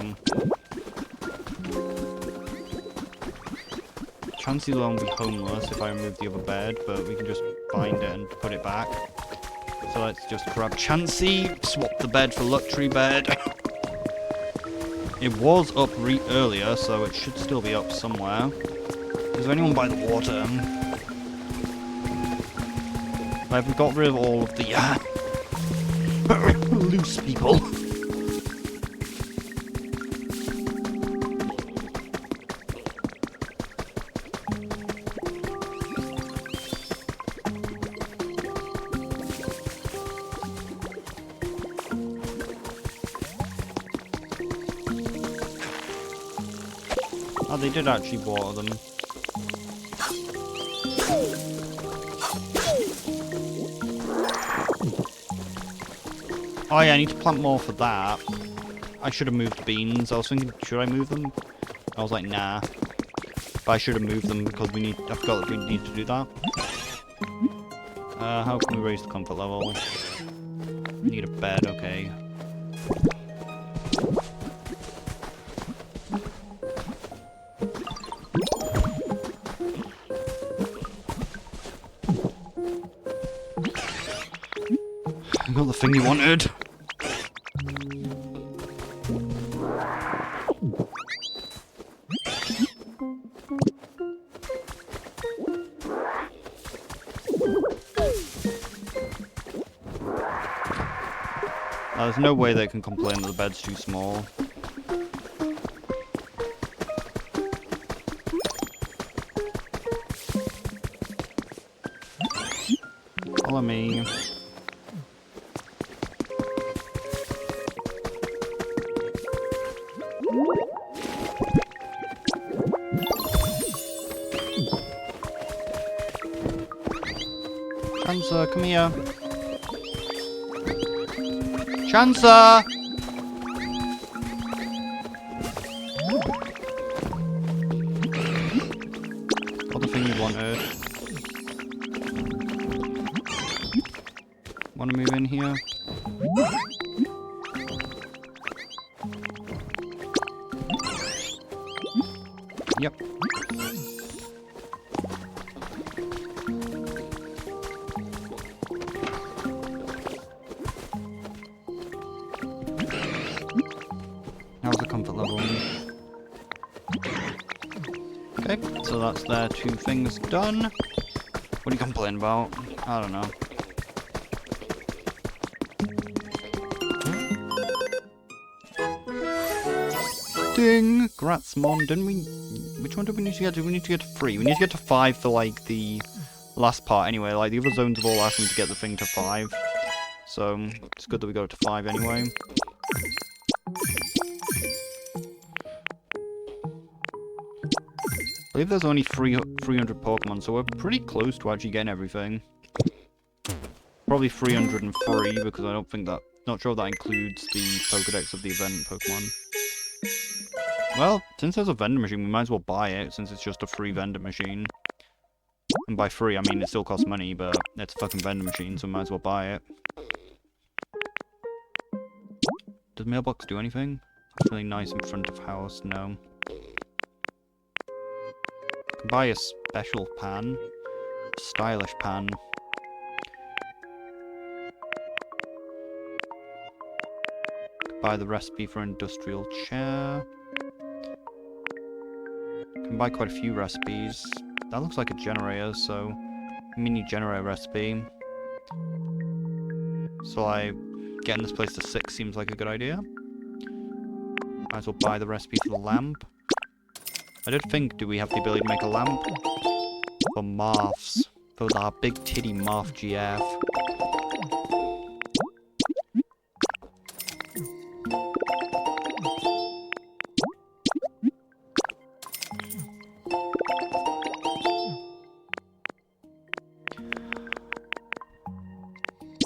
Chances will only be homeless if I remove the other bed, but we can just find it and put it back. So let's just grab Chansey, swap the bed for luxury bed. It was up earlier, so it should still be up somewhere. Is there anyone by the water? I've got rid of all of the loose people. Oh, they did actually water them. Oh yeah, I need to plant more for that. I should have moved beans. I was thinking, should I move them? I was like, nah. But I should have moved them because I forgot that we need to do that. How can we raise the comfort level? Need a bed, okay. I got the thing you wanted. There's no way they can complain that the bed's too small. Follow me. Chancer, come here. Chancer! Got the thing you wanted. Wanna move in here? Yep. How's the comfort level? Okay, so that's their 2 things done. What are you complaining about? I don't know. Ding! Gratzmon, didn't we... Which one did we need to get to? We need to get to 3. We need to get to 5 for, like, the last part anyway. Like, the other zones have all asked me to get the thing to 5. So, it's good that we got it to 5 anyway. I believe there's only 300 Pokemon, so we're pretty close to actually getting everything. Probably 303, because I don't think that... Not sure if that includes the Pokedex of the event Pokemon. Well, since there's a vending machine, we might as well buy it, since it's just a free vending machine. And by free, I mean it still costs money, but it's a fucking vending machine, so we might as well buy it. Does Mailbox do anything? It's really nice in front of house, no. Can buy a special pan. Stylish pan. Can buy the recipe for industrial chair. Can buy quite a few recipes. That looks like a generator, so mini generator recipe. So getting this place to 6 seems like a good idea. Might as well buy the recipe for the lamp. I did think, do we have the ability to make a lamp? For Marths. For our big titty Marth GF.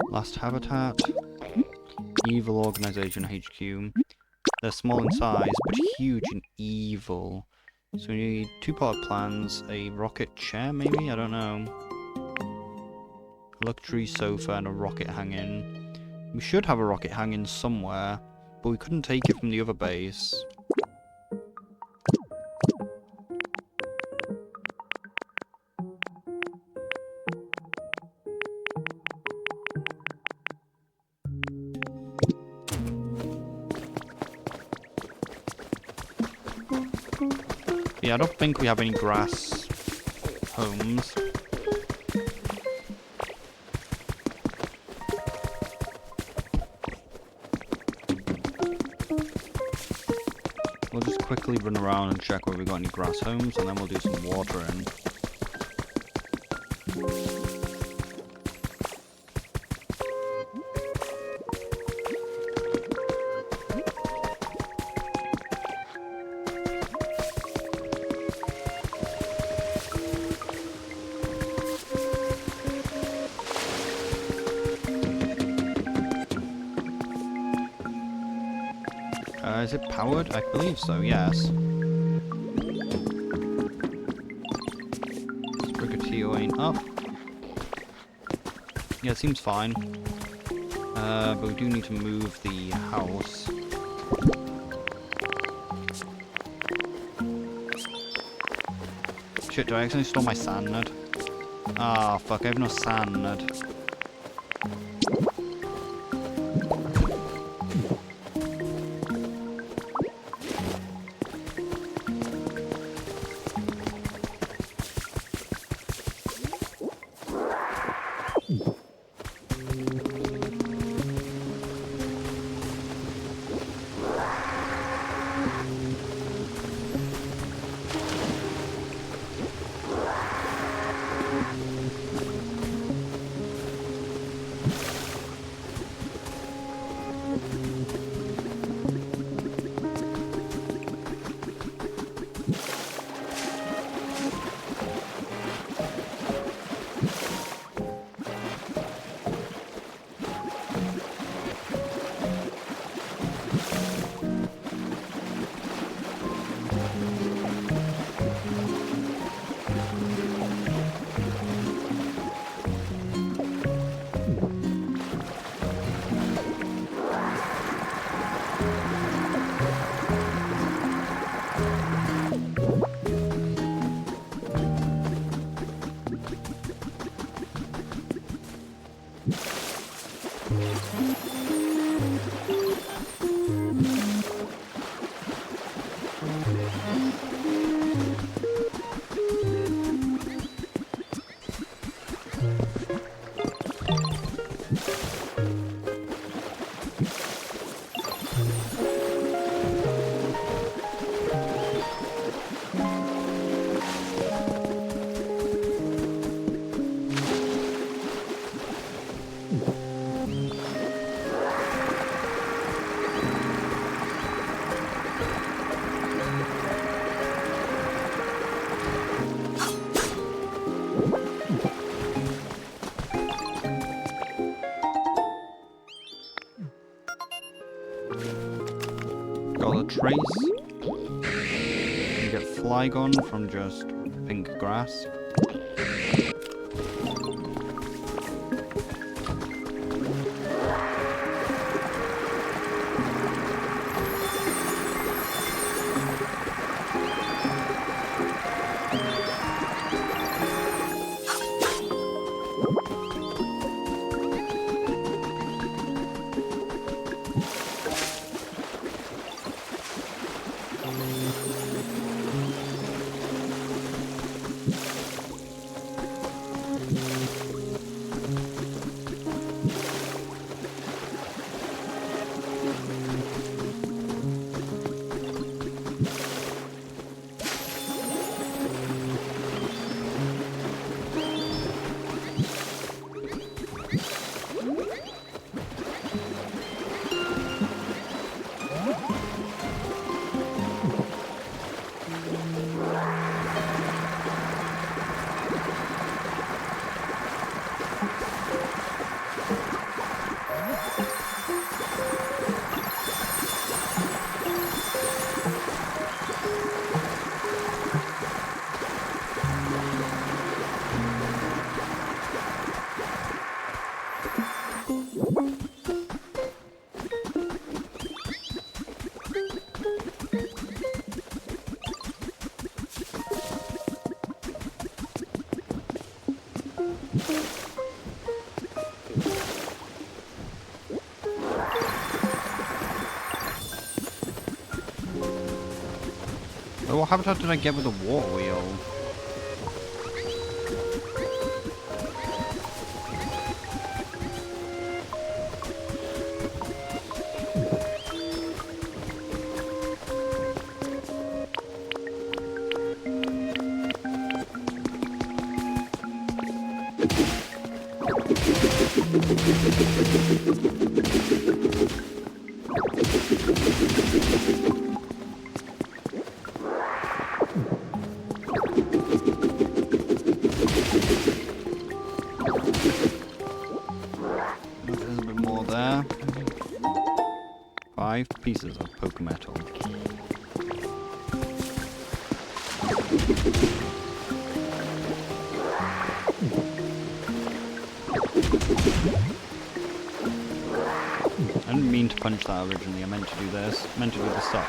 Last habitat. Evil organization HQ. They're small in size, but huge and evil. So we need 2 pot plans, a rocket chair maybe? I don't know. Luxury sofa and a rocket hanging. We should have a rocket hanging somewhere, but we couldn't take it from the other base. Yeah, I don't think we have any grass homes. We'll just quickly run around and check where we got any grass homes, and then we'll do some watering. Is it powered? I believe so, yes. Sprigatio ain't up. Yeah, it seems fine. But we do need to move the house. Shit, do I accidentally store my sand nut? Ah, fuck, I have no sand nut. Got a trace. You get Flygon from just pink grass. Oh, what habitat did I get with the water wheel? There's a bit more there. 5 pieces of poke metal. I didn't mean to punch that originally, I meant to do this. I meant to do the stock.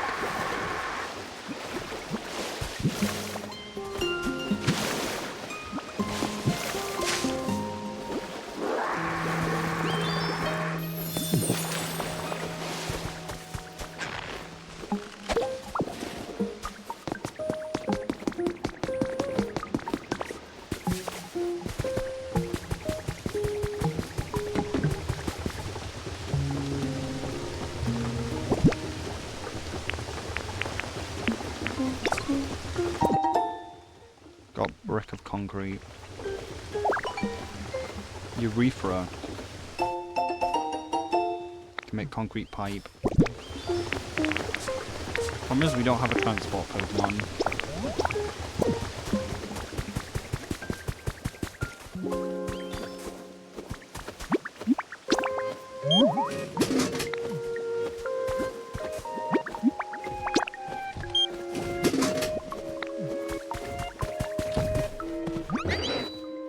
Got brick of concrete. Urethra. Can make concrete pipe. Problem is we don't have a transport Pokemon.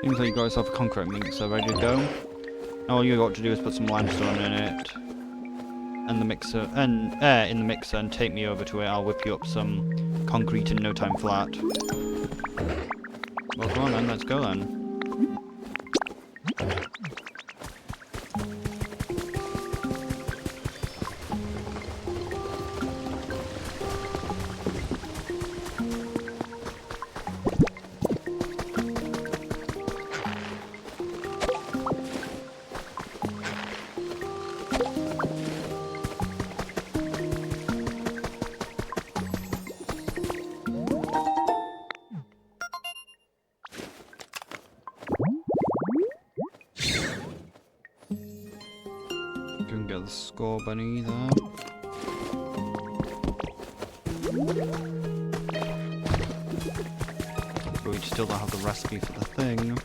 Seems like you got yourself a concrete mixer ready to go. All you got to do is put some limestone in it, and the mixer, and in the mixer, and take me over to it. I'll whip you up some concrete in no time flat. Well, go on then. Let's go then. Can get the score bunny there. But we still don't have the recipe for the thing.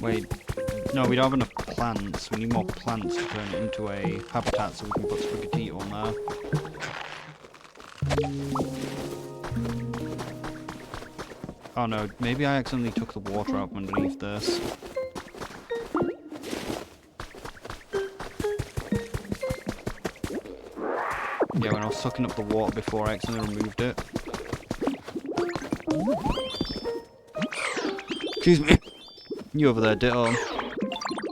Wait, no, we don't have enough plants. We need more plants to turn it into a habitat so we can put spaghetti on there. Oh no, maybe I accidentally took the water out from underneath this. Yeah, when I was sucking up the water before, I accidentally removed it. Excuse me. You over there, ditto.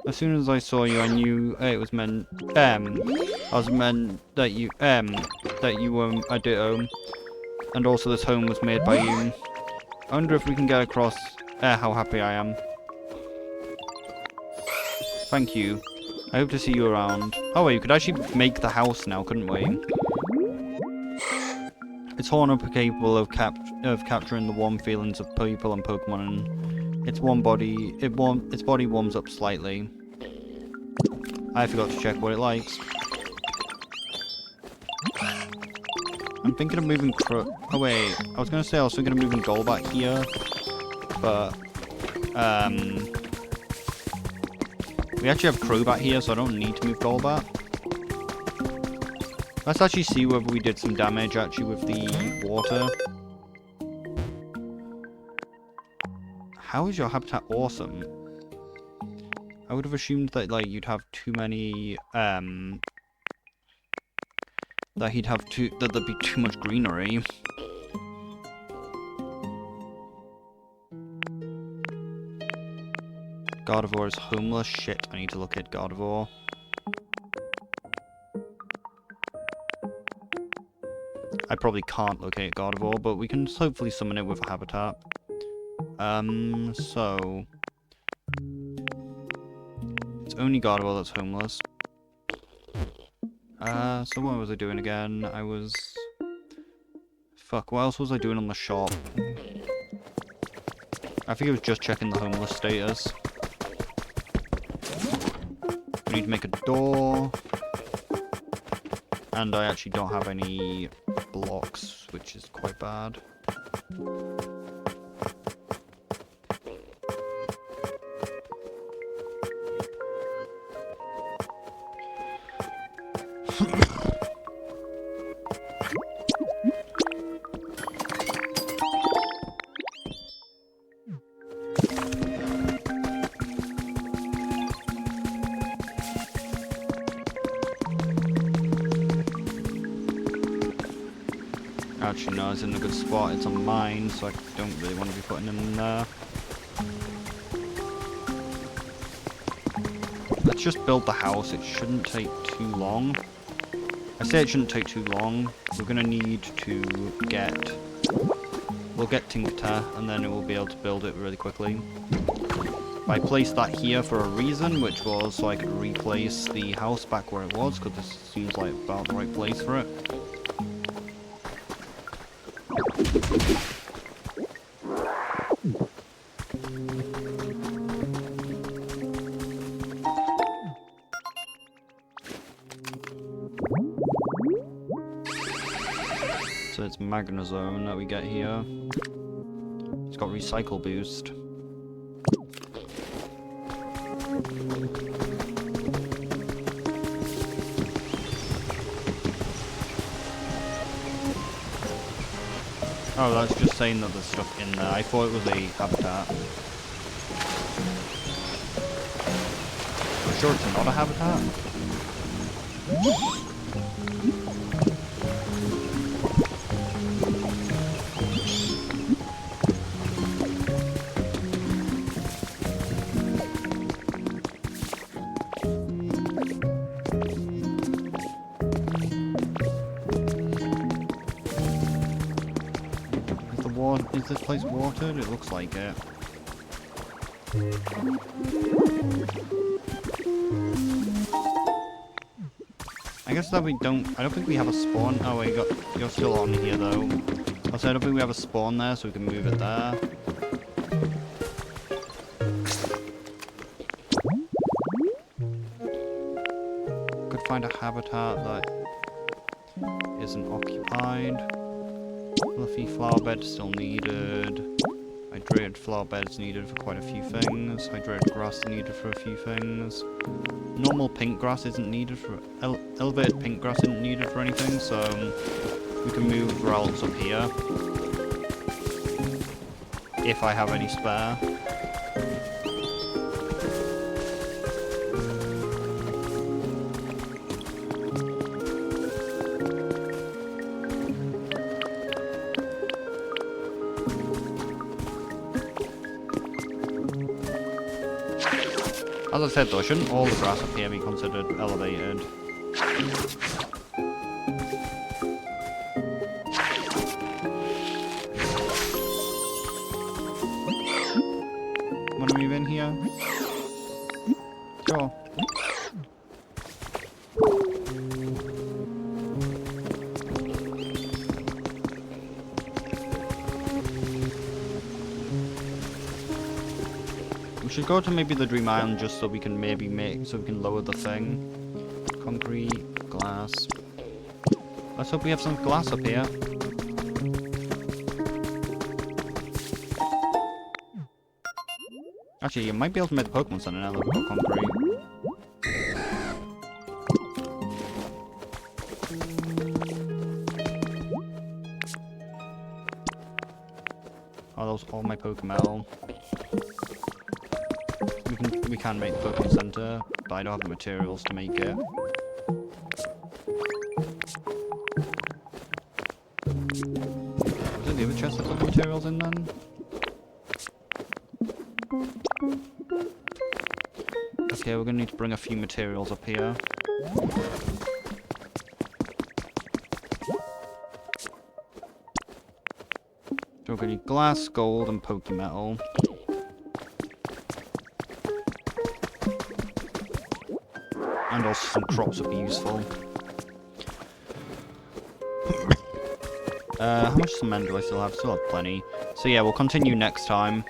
As soon as I saw you, I knew it was meant. I was meant that you were a ditto, and also this home was made by you. I wonder if we can get across how happy I am. Thank you. I hope to see you around. Oh wait, you could actually make the house now, couldn't we? Its horn are capable of capturing the warm feelings of people and Pokemon, and its body warms up slightly. I forgot to check what it likes. I'm thinking of moving oh wait, I was gonna say I was thinking of moving Golbat here, but we actually have Crobat here, so I don't need to move Golbat. Let's actually see whether we did some damage actually with the water. How is your habitat awesome? I would have assumed that like you'd have too many that there'd be too much greenery. Gardevoir is homeless. Shit, I need to look at Gardevoir. I probably can't locate Gardevoir, but we can hopefully summon it with a habitat. So... It's only Gardevoir that's homeless. So what was I doing again? I was... Fuck, what else was I doing on the shop? I think I was just checking the homeless status. We need to make a door. And I actually don't have any blocks, which is quite bad. Actually, no, it's in a good spot. It's on mine, so I don't really want to be putting them in there. Let's just build the house. It shouldn't take too long. I say it shouldn't take too long. We're going to need to get... We'll get Tinkerter, and then it will be able to build it really quickly. I placed that here for a reason, which was so I could replace the house back where it was, because this seems like about the right place for it. So it's Magnezone that we get here. It's got Recycle Boost. Oh, that's just saying that there's stuff in there. I thought it was a habitat. I'm sure it's not a habitat. Is this place watered? It looks like it. I guess that we don't... I don't think we have a spawn. Oh wait, you're still on here though. Also, I don't think we have a spawn there, so we can move it there. Could find a habitat that isn't occupied. Fluffy flower bed still needed. Hydrated flower beds needed for quite a few things. Hydrated grass needed for a few things. Normal pink grass isn't needed for... elevated pink grass isn't needed for anything, so we can move Ralts up here. If I have any spare. As I said though, shouldn't all the grass up here be considered elevated? Wanna move in here? Sure. We should go to maybe the Dream Island just so we can maybe so we can lower the thing. Concrete, glass. Let's hope we have some glass up here. Actually, you might be able to make the Pokemon Center now that we've got concrete. Oh, those all my Pokemon. We can make the Pokemon Center, but I don't have the materials to make it. Was it the other chest that put the materials in then? Okay, we're gonna need to bring a few materials up here. We need glass, gold, and pokemetal. And also some crops would be useful. How much cement do I still have? Still have plenty. So yeah, we'll continue next time.